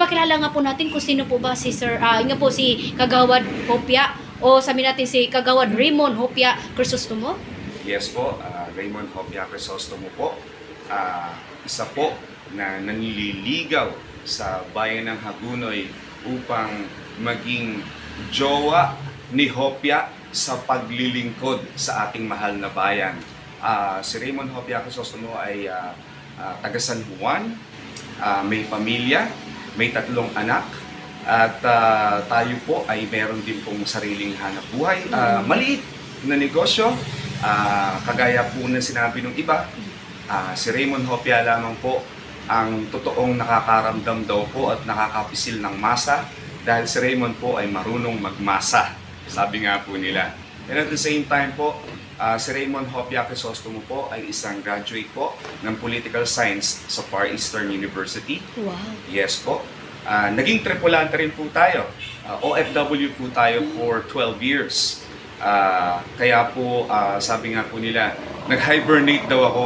ipakilala nga po natin kung sino po ba si Sir, nga po si Kagawad Hopia o sabi natin si Kagawad Raymond Hopia Crisostomo. Yes po, Raymond Hopia Crisostomo po. Isa po na nanliligaw sa bayan ng Hagonoy upang maging jowa ni Hopia sa paglilingkod sa ating mahal na bayan. Si Raymond Hopia Crisostomo ay taga San Juan, may pamilya, may 3 anak, at tayo po ay meron din pong sariling hanap buhay. Maliit na negosyo, kagaya po na sinabi ng iba, si Raymond Hopia lamang po ang totoong nakakaramdam daw po at nakakapisil ng masa dahil si Raymond po ay marunong magmasa, sabi nga po nila. And at the same time po, si Raymond Hopia Crisostomo po ay isang graduate po ng Political Science sa Far Eastern University. Wow. Yes po. Naging tripulante rin po tayo. OFW po tayo for 12 years. Kaya po, sabi nga po nila, nag-hibernate daw ako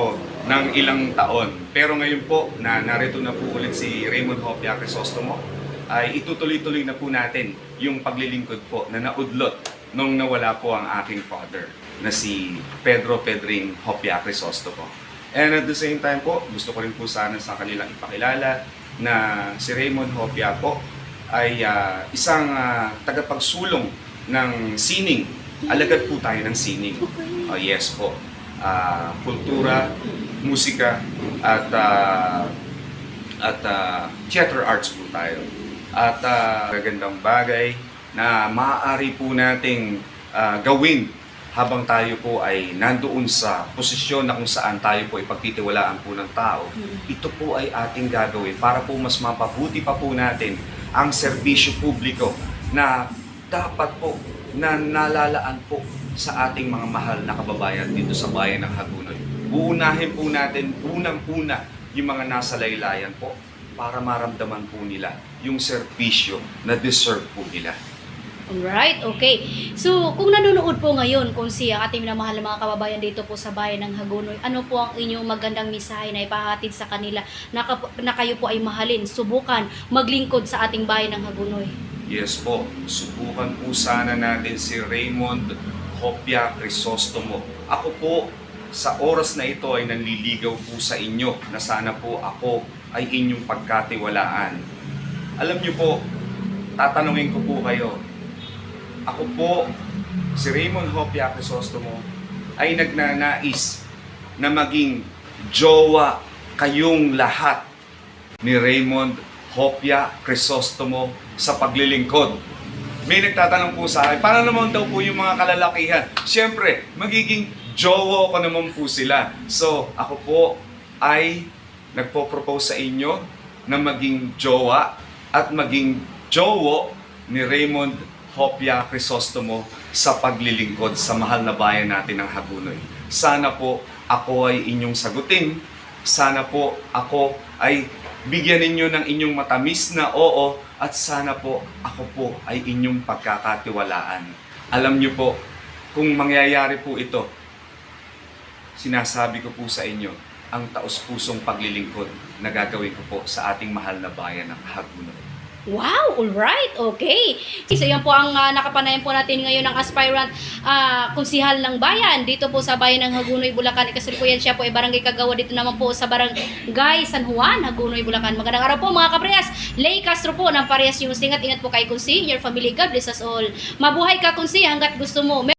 ng ilang taon. Pero ngayon po, na narito na po ulit si Raymond Hopia Crisostomo, ay itutuloy-tuloy na po natin yung paglilingkod po na naudlot nung nawala po ang aking father na si Pedro Pedring Hopia Crisostomo. And at the same time po, gusto ko rin po sana sa kanilang ipakilala na si Raymond Hopia po ay isang tagapagsulong ng sining. Alagad po tayo ng sining. Yes po. Kultura, musika, at theater arts po tayo. At magandang bagay na maaari po nating gawin habang tayo po ay nandoon sa posisyon na kung saan tayo po ay pagtitiwalaan po ng tao. Ito po ay ating gagawin para po mas mapabuti pa po natin ang serbisyo publiko na dapat po na nalalaan po sa ating mga mahal na kababayan dito sa bayan ng Hagonoy. Uunahin po natin unang-una yung mga nasa laylayan po para maramdaman po nila yung serbisyo na deserve po nila. Alright, okay. So, kung nanonood po ngayon kung si ang ating minamahal na mga kababayan dito po sa bayan ng Hagonoy, ano po ang inyong magandang misahe na ipahatid sa kanila na kayo po ay mahalin, subukan, maglingkod sa ating bayan ng Hagonoy? Yes po, subukan po sana natin si Raymond Hopia Crisostomo. Ako po, sa oras na ito ay nanliligaw po sa inyo na sana po ako ay inyong pagkatiwalaan. Alam niyo po, tatanungin ko po kayo, ako po, si Raymond Hopia Crisostomo, ay nagnanais na maging jowa kayong lahat ni Raymond Hopia Crisostomo sa paglilingkod. May nagtatanong po sa akin, paano naman daw po yung mga kalalakihan? Siyempre, magiging jowa ko naman po sila. So, ako po ay nagpo-propose sa inyo na maging jowa at maging jowo ni Raymond Hopia Crisostomo sa paglilingkod sa mahal na bayan natin ng Hagonoy. Sana po ako ay inyong sagutin. Sana po ako ay bigyan ninyo ng inyong matamis na oo, at sana po ako po ay inyong pagkakatiwalaan. Alam niyo po, kung mangyayari po ito, sinasabi ko po sa inyo, ang taos-pusong paglilingkod na gagawin ko po sa ating mahal na bayan ng Hagonoy. Wow! Alright! Okay! So yan po ang nakapanayan po natin ngayon ng aspirant konsihal ng bayan dito po sa bayan ng Hagonoy, Bulacan. Kasalukuyan siya po ay barangay Kagawa dito naman po sa barangay San Juan, Hagonoy, Bulacan. Magandang araw po mga kaprehas. Lay Castro po ng Parehas News. Ingat po kay Kunsi, your family. God bless us all. Mabuhay ka Kunsi hanggat gusto mo.